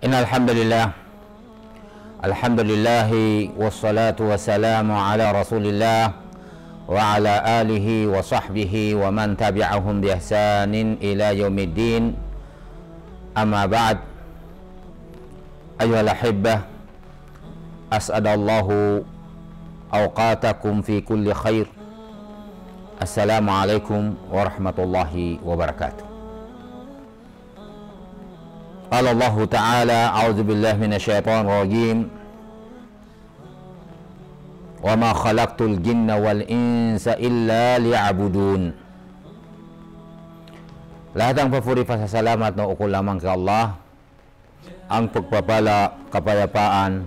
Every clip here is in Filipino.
Innal hamdalillah, alhamdulillahi wassalatu wassalamu ala Rasulillah wa ala alihi wa sahbihi wa man tabi'ahum bi ihsanin ila yaumiddin. Amma ba'd. Ayyuhal ahibbah, as'adallahu awqatakum fi kulli khair. Assalamualaikum warahmatullahi wabarakatuh. Qala Allah Ta'ala, a'udzu billahi minasyaitonir rajim. Wa ma khalaqtul jinna wal insa illa liya'budun. Lahat ng papuri pasasalamat na ukol lamang kay Allah. Ang pagpapala, kapayapaan,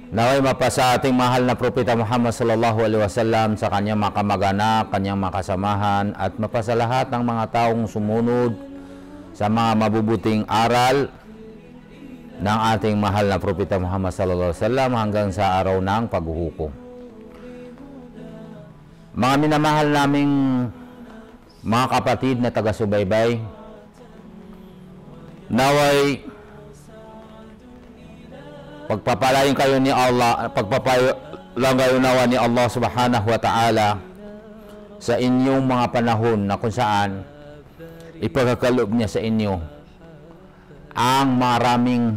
naway mapasa ating mahal na propeta Muhammad sallallahu alaihi wasallam, sa kanyang mga kamag-anak, kanyang mga kasamahan, at mapasa lahat ng mga taong sumunod sa mga mabubuting aral ng ating mahal na propeta Muhammad sallallahu alaihi wasallam hanggang sa araw ng paghuhukom. Mga minamahal naming mga kapatid na taga-subaybay, naway pagpapalain kayo ni Allah, pagpapalain kayo nawa ni Allah subhanahu wa ta'ala sa inyong mga panahon na kung saan ipagkakaloob niya sa inyo ang maraming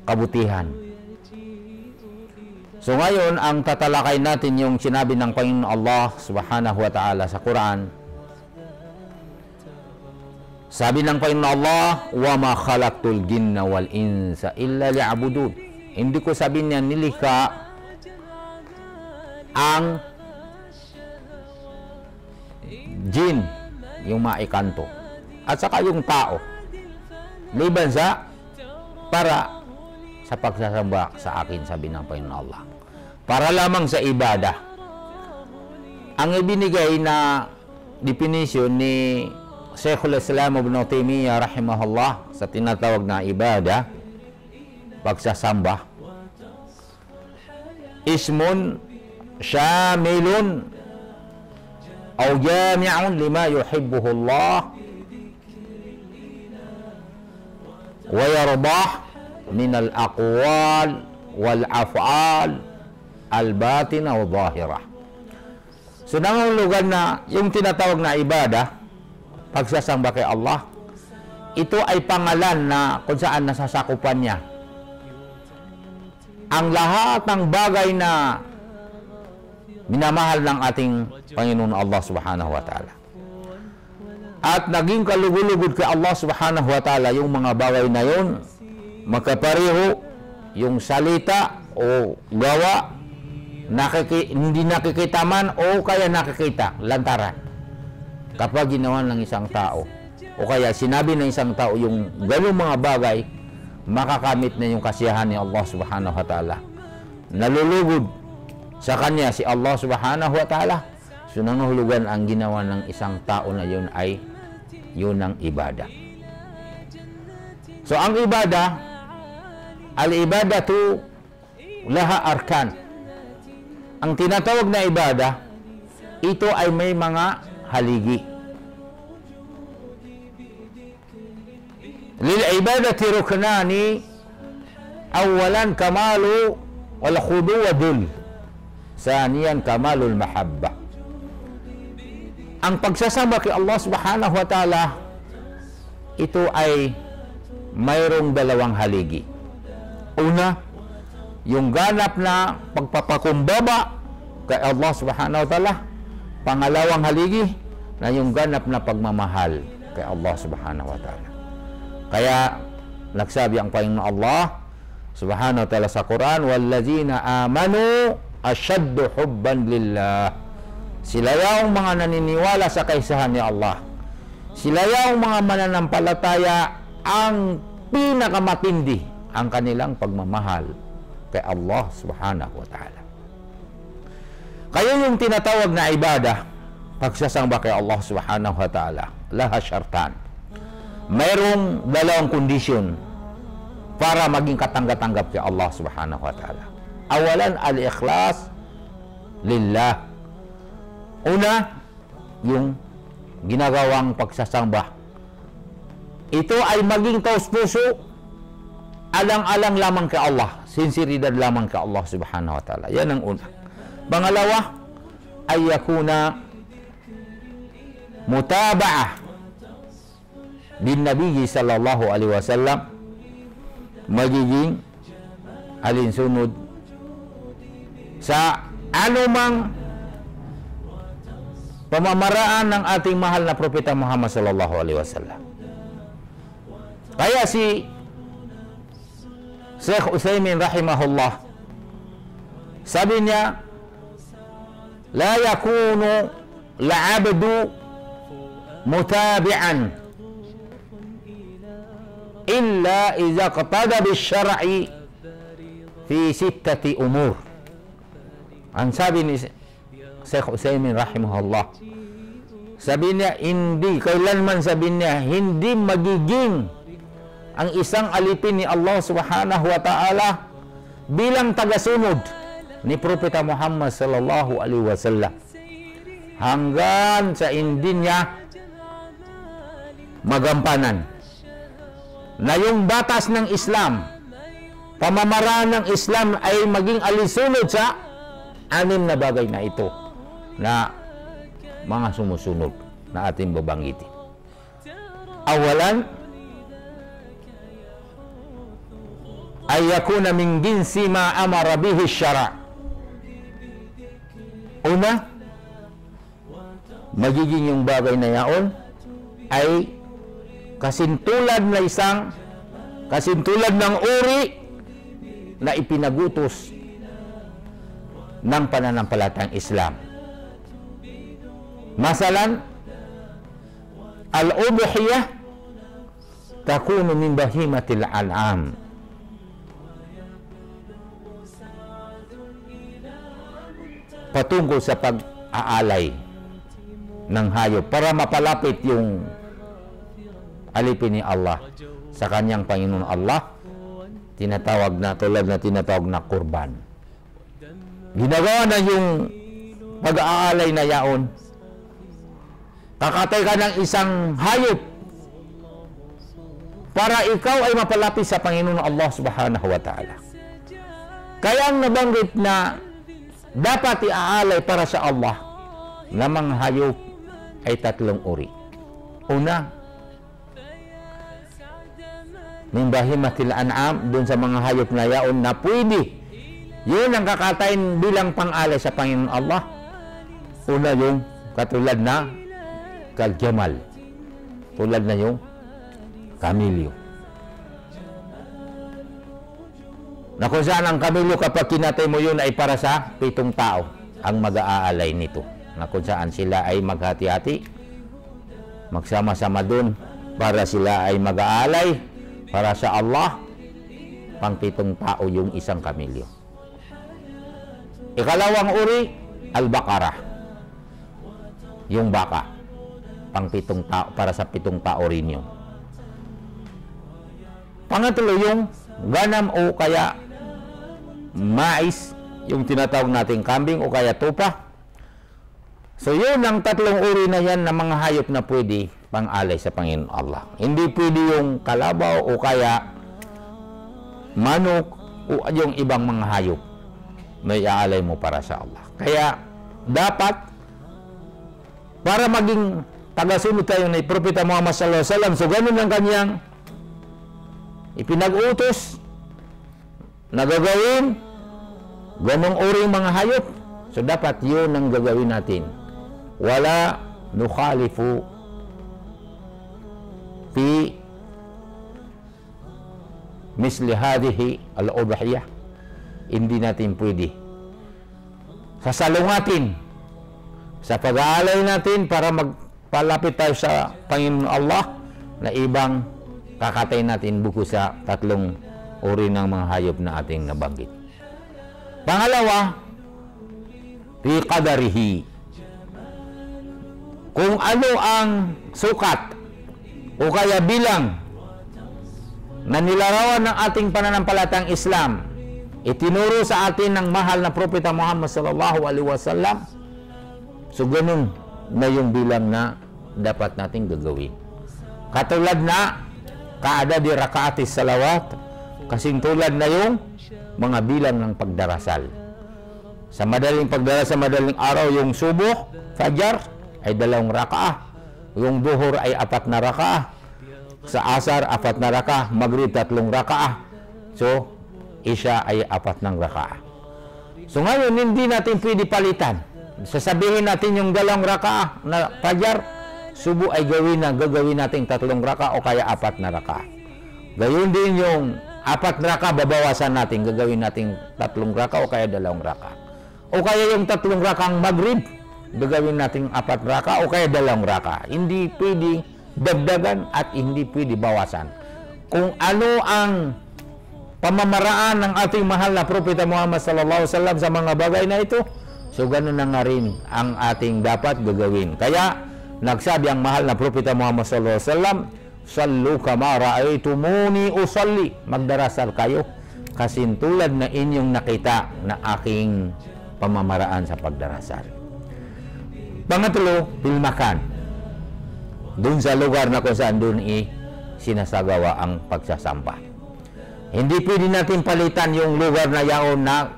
kabutihan. So ngayon, ang tatalakay natin yung sinabi ng Panginoon Allah subhanahu wa ta'ala sa Quran. Sabi ng Panginoon Allah, wa ma khalaqtul jinna wal insa illa liya'budun. Hindi ko sabi niya nilikha ang jin, yung maikanto, at saka yung tao, liban sa para sa pagsasamba sa akin, sabi ng Panginoon Allah, para lamang sa ibada. Ang ibinigay na definition ni Sheikhul Islam Ibn Taymiyyah rahimahullah sa tinatawag na ibada, pagsasamba, ismun syamilun aw jami'un lima yuhibbuhu Allah wa yardah min al-aqwal wal af'al al-batina wa zahirah. So nangahulugan na yung tinatawag na ibada, pagsasamba kay Allah, ito ay pangalan na kung saan nasasakupan niya ang lahat ng bagay na minamahal ng ating Panginoon Allah subhanahu wa ta'ala. At naging kalugod-lugod kay Allah subhanahu wa ta'ala yung mga bagay na yun, magkapareho yung salita o gawa, hindi nakikita man o kaya nakikita, lantaran. Kapag ginawa ng isang tao, o kaya sinabi ng isang tao yung ganung mga bagay, makakamit na yung kasiyahan ni Allah subhanahu wa ta'ala. Nalulugod sa kanya si Allah subhanahu wa ta'ala. So nangahulugan ang ginawa ng isang tao na yun ay yun ang ibada. So ang ibada, al-ibadatu laha arkan. Ang tinatawag na ibada, ito ay may mga haligi. Lil ibadati ruknani, awalan kamalu wal khudu wa dul, saniyan kamalul mahabba. Ang pagsasamba kay Allah subhanahu wa ta'ala, ito ay mayroong dalawang haligi. Una, yung ganap na pagpapakumbaba kay Allah subhanahu wa ta'ala. Pangalawang haligi na yung ganap na pagmamahal kay Allah subhanahu wa ta'ala. Kaya nagsabi ang Panginoon Allah subhanahu wa ta'ala sa Quran, wallazina amanu ashaddu hubban lillah. Sila yung mga naniniwala sa kaisahan ni Allah. Sila yung mga mananampalataya ang pinakamatindi ang kanilang pagmamahal kay Allah subhanahu wa ta'ala. Kaya yung tinatawag na ibada, pagsasamba kay Allah subhanahu wa ta'ala, laha syartan. Mayroong dalawang kondisyon para maging katanggap-tanggap kay Allah subhanahu wa ta'ala. Awalan, al-ikhlas lillah. Una, yung ginagawang pagsasamba, ito ay maging taos-puso alang-alang lamang kay Allah, sinseridad lamang kay Allah subhanahu wa ta'ala. Yan ang una. Pangalawa, ay yakuna mutaba'ah bin Nabi sallallahu alaihi wasallam, magiging alinsunod sa anumang pamamaraan ng ating mahal na propeta Muhammad sallallahu alaihi wasallam. Kaya si Sheikh Utsaimin rahimahullah, sabi niya, la yakunu la'abdu mutabi'an illa idza qtada bisyar'i fi sittati umur. Ang sabi ni Sheikh Utsaimin rahimahullah, sabi niya, hindi kailanman, sabi niya, hindi magiging ang isang alipin ni Allah subhanahu wa ta'ala bilang tagasunod ni Propeta Muhammad sallallahu alaihi wasallam hanggang sa hindi niya magampanan na yung batas ng Islam, pamamaraan ng Islam ay maging alisunod sa anim na bagay na ito na mga sumusunod na ating babanggitin. Awalan, ay yakuna min jinsi ma amara bihi syara'. Una, magiging yung bagay na yaon ay kasintulad ng uri na ipinagutos ng pananampalatayang Islam. Masalan, al-udhiyah takunu min bahimatil an'am. Patungkol sa pag-aalay ng hayop para mapalapit yung alipin ni Allah sa kanyang Panginoon Allah, tinatawag na kurban. Ginagawa na yung pag-aalay na yaon. Kakatay ka ng isang hayop para ikaw ay mapalapit sa Panginoon Allah subhanahu wa ta'ala. Kaya ang nabanggit na dapat iaalay para sa Allah na mga hayop ay tatlong uri. Una, min bahimatil an'am, dun sa mga hayop na yaon na pwede yun ang kakatayin bilang pang-alay sa Panginoon Allah. Una yung katulad na kaljamal, tulad na yung kamilyo, na kung saan ang kamilyo kapag kinatay mo yun ay para sa 7 tao ang mag-aalay nito, na kung saan sila ay maghati-hati, magsama-sama dun para sila ay mag-aalay para sa Allah. Pang 7 tao yung isang kamilyo. Ikalawang uri, al-baqarah, yung baka, pang 7 tao, para sa 7 tao rin yun. Pangatlo, yung ganam o kaya mais, yung tinatawag nating kambing o kaya tupa. So yun ang 3 uri na yan na mga hayop na pwede pang-alay sa Panginoon Allah. Hindi pwede yung kalabaw o kaya manok o yung ibang mga hayop na iaalay mo para sa Allah. Kaya dapat, para maging tagasunod tayo ni Propeta Muhammad sallallahu alaihi wasallam, so ganun ang kanyang ipinag-utos na gagawin, ganong uring mga hayop. So dapat yun ang gagawin natin. Wala nukhalifu fi misli hadhihi al-udhiyah. Hindi natin pwede sasalungatin sa pag-aalay natin para magpalapit tayo sa Panginoon Allah na ibang kakatay natin buko sa 3 uri ng mga hayop na ating nabanggit. Pangalawa, fi qadarihi, kung ano ang sukat o kaya bilang na nilarawan ng ating pananampalatayang Islam, itinuro sa atin ng mahal na Propeta Muhammad sallallahu alaihi wasallam, so ganun na yung bilang na dapat nating gagawin. Katulad na kaada di rakaati salawat Kasing tulad na yung mga bilang ng pagdarasal. Sa madaling pagdarasal, sa madaling araw, yung subuh, fajar, ay 2 rakaah. Yung duhur ay 4 na rakaah. Sa asar, 4 na rakaah. Maghrib, 3 rakaah. So, isya ay 4 ng rakaah. So ngayon, hindi natin pwede palitan. Sasabihin natin yung 2 rakaah na fajar, subuh ay gagawin natin 3 rakaah o kaya 4 na rakaah. Gayon din yung 4 rakaah, babawasan natin, gagawin natin 3 rakaah o kaya 2 rakaah. O kaya yung 3 rakaang maghrib, gagawin natin 4 rakaah o kaya 2 rakaah. Hindi pwede dagdagan at hindi pwede bawasan. Kung ano ang pamamaraan ng ating mahal na Propeta Muhammad sallallahu alaihi wasallam sa mga bagay na ito, so ganun na nga rin ang ating dapat gagawin. Kaya nagsabi ang mahal na Propeta Muhammad sallallahu alaihi wasallam, "Sallu kama ra'aytumuni usalli." Magdarasal kayo kasi tulad na inyong nakita na aking pamamaraan sa pagdarasal. Pangatlo, pilmakan. Doon sa lugar na kung saan doon sinasagawa ang pagsasamba. Hindi pwede natin palitan yung lugar na yaon na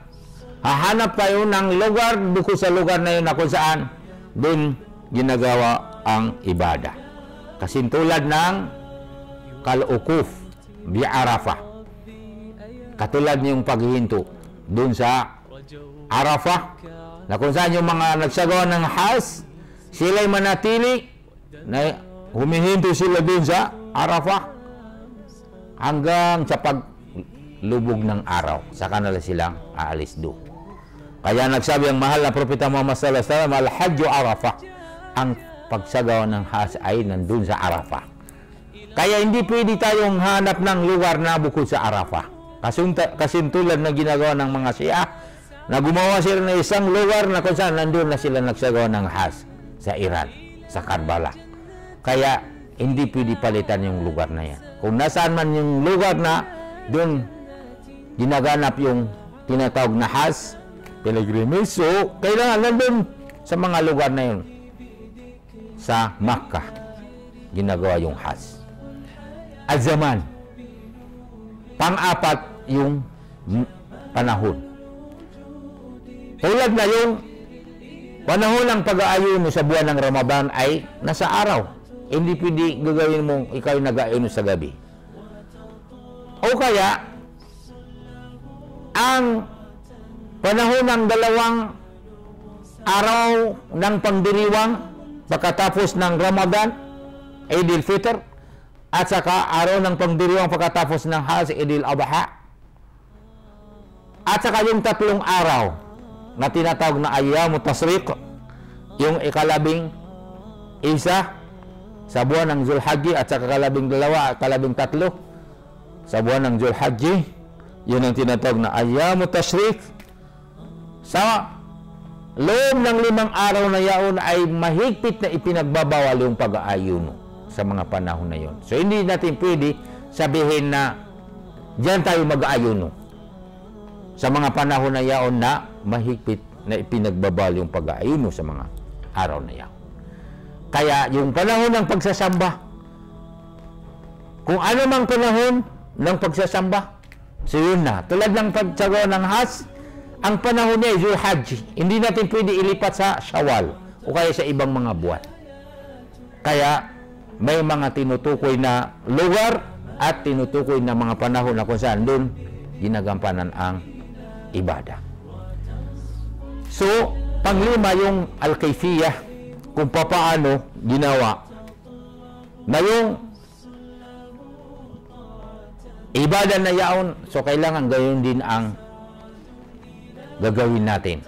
hahanap tayo ng lugar bukod sa lugar na yun na kung saan doon ginagawa ang ibada. Kasi tulad ng kal-ukuf bi Arafah. Katulad yung paghihinto doon sa Arafah na kung saan yung mga nagsagawa ng Hajj, sila'y manatili na humihinto sila doon sa Arafah hanggang sa paglubog ng araw. Saka na silang aalis doon. Kaya nagsabi ang mahal na Propeta Muhammad sallallahu alaihi wasallam, "Al-Hajju Arafah." Ang pagsagawa ng Hajj ay nandun sa Arafah. Kaya hindi pwede tayong hanap ng lugar na bukod sa Arafah. Kasi tulad na ginagawa ng mga Shia, na gumawa sila ng isang lugar na kung saan nandun na sila nagsagawa ng Hajj sa Iran, sa Karbala. Kaya hindi pwede palitan yung lugar na yan. Kung nasaan man yung lugar na doon ginaganap yung tinatawag na Hajj, pilgrimage, so kailangan nandun sa mga lugar na yun. Sa Makkah ginagawa yung Hajj. Az-zaman, pang-apat yung panahon. Tulad na yung panahon ng pag-aayuno sa buwan ng Ramadan ay nasa araw. Hindi pwede gagawin mo ikaw yung nag-aayuno sa gabi. O kaya, ang panahon ng 2 araw ng pangdiriwang pagkatapos ng Ramadan, Eid al-Fitr, at saka araw ng pangdiriwang pagkatapos ng Hajj, Eid al-Adha, at saka yung 3 araw na tinatawag na Ayyam Tashriq, yung ika-11 sa buwan ng Zulhajji at saka ika-12 at ika-13 sa buwan ng Zulhajji, yun ang tinatawag na Ayyam Tashriq. Sa loob ng 5 araw na yaon ay mahigpit na ipinagbabawal yung pag-aayuno sa mga panahon na yun. So hindi natin pwede sabihin na diyan tayo mag-aayuno sa mga panahon na yaon na mahigpit na ipinagbabawal yung pag-aayuno sa mga araw na yaon. Kaya yung panahon ng pagsasamba, kung ano mang panahon ng pagsasamba, so yun na. Tulad ng pagsagawa ng Hajj, ang panahon niya ay Zulhajji. Hindi natin pwede ilipat sa Shawwal o kaya sa ibang mga buwan. Kaya may mga tinutukoy na lugar at tinutukoy na mga panahon na kung saan doon ginagampanan ang ibada. So, panglima yung al-kayfiyah, kung papaano ginawa na yung ibada na yaon. So, kailangan gayon din ang gagawin natin.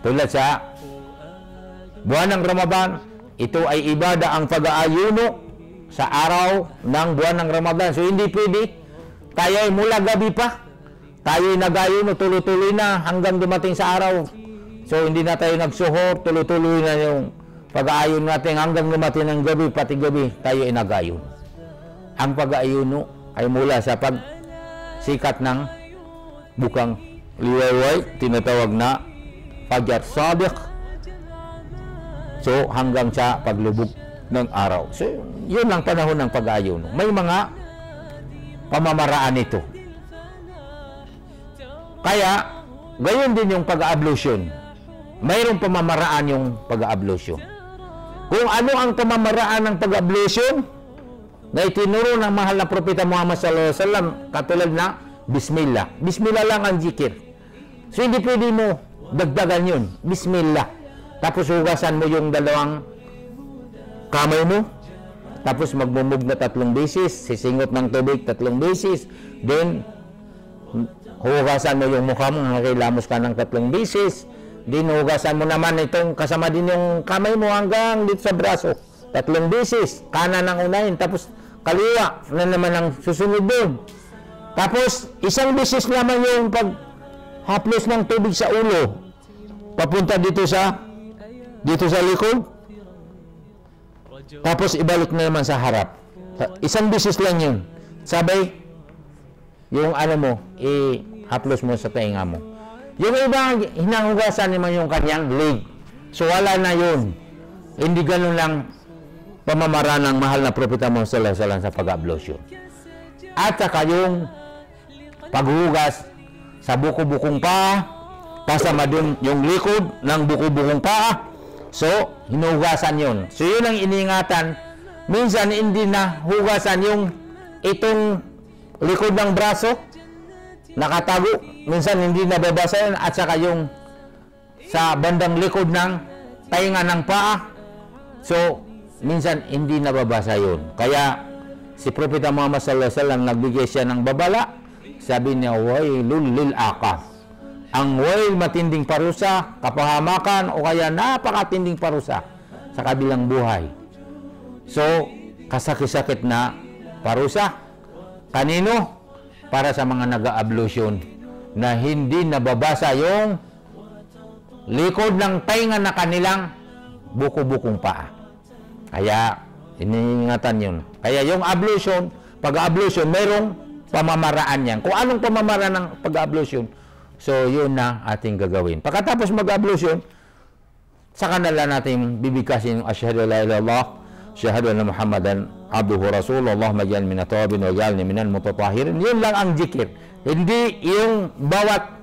Tulad sa buwan ng Ramadan, ito ay ibada ang pag-aayuno sa araw ng buwan ng Ramadan. So, hindi pwede tayo ay mula gabi pa, tayo ay nag-ayuno, tuloy-tuloy na hanggang dumating sa araw. So, hindi na tayo nagsuhor, tuloy-tuloy na yung pag-aayuno natin hanggang dumating ng gabi, pati gabi, tayo ay nag-ayuno. Ang pag-aayuno ay mula sa pagsikat ng bukang liwayway, tinatawag na Fajar Sadiq. So, hanggang sa paglubog ng araw. So, yun ang panahon ng pag-aayuno. May mga pamamaraan ito. Kaya, gayon din yung pag-ablution. Mayroong pamamaraan yung pag-ablution. Kung ano ang pamamaraan ng pag-ablution na itinuro ng mahal na propeta Muhammad sallallahu alaihi wasallam, katulad na Bismillah. Bismillah lang ang zikir. So, hindi pwede mo dagdagan yun. Bismillah. Tapos hugasan mo yung dalawang kamay mo. Tapos magmumog na 3 beses. Sisingot ng tubig 3 beses. Then, hugasan mo yung mukha mo. Nakilamos ka ng 3 beses. Then, hugasan mo naman itong kasama din yung kamay mo hanggang dito sa braso. 3 beses. Kanan ang unahin. Tapos, kaliwa na naman ang susunod doon. Tapos, 1 beses naman yung paghaplos ng tubig sa ulo. Papunta dito sa likod. Tapos, ibalik na naman sa harap. 1 beses lang yun. Sabay, yung ano mo, ihaplos mo sa tainga mo. Yung iba, hinahugasan naman yung kanyang leg. So, wala na yun. Hindi ganun lang pamamaraan ng mahal na propeta Muhammad sallallahu alaihi wasallam sa pag-ablution. At saka yung paghugas sa buko-bukong paa, kasama din yung likod ng buko-bukong paa. So, hinuhugasan yun. So, yun ang iniingatan. Minsan, hindi na hugasan yung itong likod ng braso, nakatago. Minsan, hindi nababasa yun. At saka yung sa bandang likod ng tainga ng paa. So, minsan, hindi nababasa yun. Kaya, si Propeta Muhammad sallallahu alaihi wasallam nagbigay siya ng babala. Sabi niya, wailul lil aqab. Ang wail, matinding parusa, kapahamakan, o kaya napakatinding parusa sa kabilang buhay. So, kasakit-sakit na parusa. Kanino? Para sa mga nag-ablution na hindi nababasa yung likod ng tainga na kanilang buko-bukong paa. Kaya, iniingatan yun. Kaya yung ablution, pag-ablution, merong pamamaraan yan. Kung anong pamamaraan ng pag-ablution, so yun na ating gagawin. Pagkatapos mag-ablution, saka na lang natin bibigkasin yung asyhadu la ilaha illallah, asyhadu anna Muhammadan abduhu rasul, Allahumma ij'alni minat tawabin wa ij'alni minal mutatahhirin. Yun lang ang zikir. Hindi yung bawat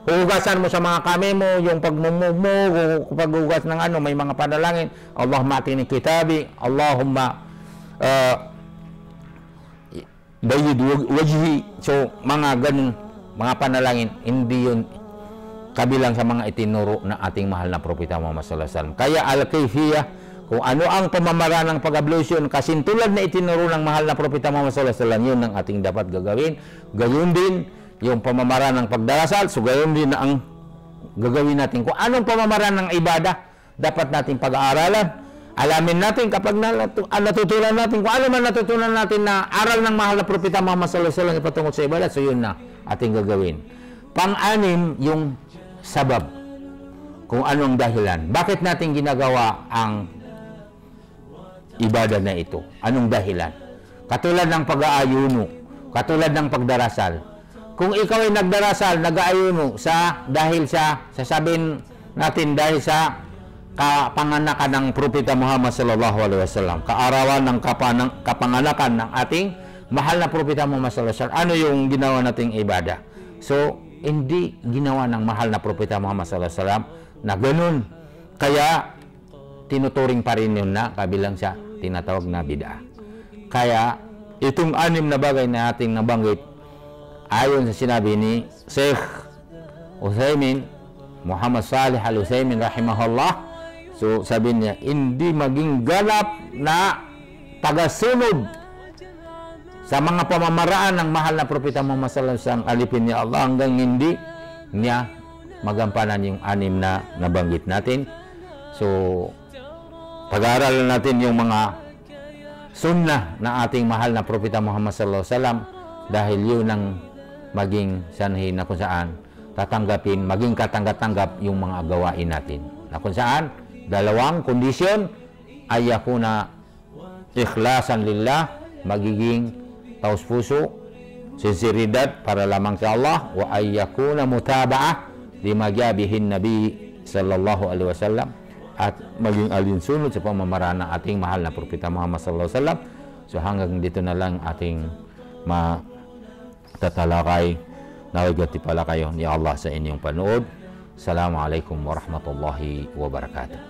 hugasan mo sa mga kamay mo, yung pagmumug mo, paghugas ng ano, may mga panalangin. Allahumma atini kitabi, Allahumma bayid wajhi. So, mga ganun, mga panalangin, hindi yun kabilang sa mga itinuro na ating mahal na propeta Muhammad sallallahu alaihi wasallam. Kaya al-kayfiyah, kung ano ang pamamaraan ng pag-ablution, kasintulad na itinuro ng mahal na propeta Muhammad sallallahu alaihi wasallam, yun ang ating dapat gagawin. Gayon din yung pamamaraan ng pagdarasal, so gayon din na ang gagawin natin. Kung anong pamamaraan ng ibada, dapat natin pag-aaralan. Alamin natin kapag natutunan natin, kung ano man natutunan natin na aral ng mahal na propeta Muhammad sallallahu alaihi wasallam patungkol sa ibadat, so yun na ating gagawin. Pang-anim, yung sabab. Kung anong dahilan. Bakit natin ginagawa ang ibadah na ito? Anong dahilan? Katulad ng pag-aayuno, katulad ng pagdarasal. Kung ikaw ay nagdarasal, nag-aayuno dahil sa, sasabihin natin dahil sa kapanganakan ng propeta Muhammad sallallahu alaihi wasallam, kaarawan ng kapanganakan ng ating mahal na propeta Muhammad sallallahu alaihi wasallam, ano yung ginawa nating ibadah? So, hindi ginawa ng mahal na propeta Muhammad sallallahu alaihi wasallam na ganun. Kaya, tinuturing pa rin yun na kabilang sa tinatawag na bid'ah. Kaya, itong 6 na bagay na ating nabanggit, ayon sa sinabi ni Sheikh Uthaymin, Muhammad Salih Al-Uthaymin rahimahullah, so sabi niya, hindi maging ganap na tagasunod sa mga pamamaraan ng mahal na propeta Muhammad sallallahu alaihi wasallam, alipin niya Allah hanggang hindi niya magampanan yung 6 na nabanggit natin. So, pag-aaralan natin yung mga sunnah na ating mahal na propeta Muhammad sallallahu alaihi wasallam, dahil yun ang maging sanhi na kung saan tatanggapin, maging katanggap-tanggap yung mga gawain natin. Na kung saan, 2 kondisyon, ay yakuna ikhlasan lillah, magiging taos puso, sinseridad para lamang sa Allah, wa ay yakuna mutaba'ah lima jabihin Nabi sallallahu alaihi wasallam, at maging alinsunod sa pamamaraan ng ating mahal na propeta Muhammad sallallahu alaihi wasallam. So hanggang dito na lang ating matatalakay. Naway gati pala kayo ni Allah sa inyong panood. Assalamualaikum warahmatullahi wabarakatuh.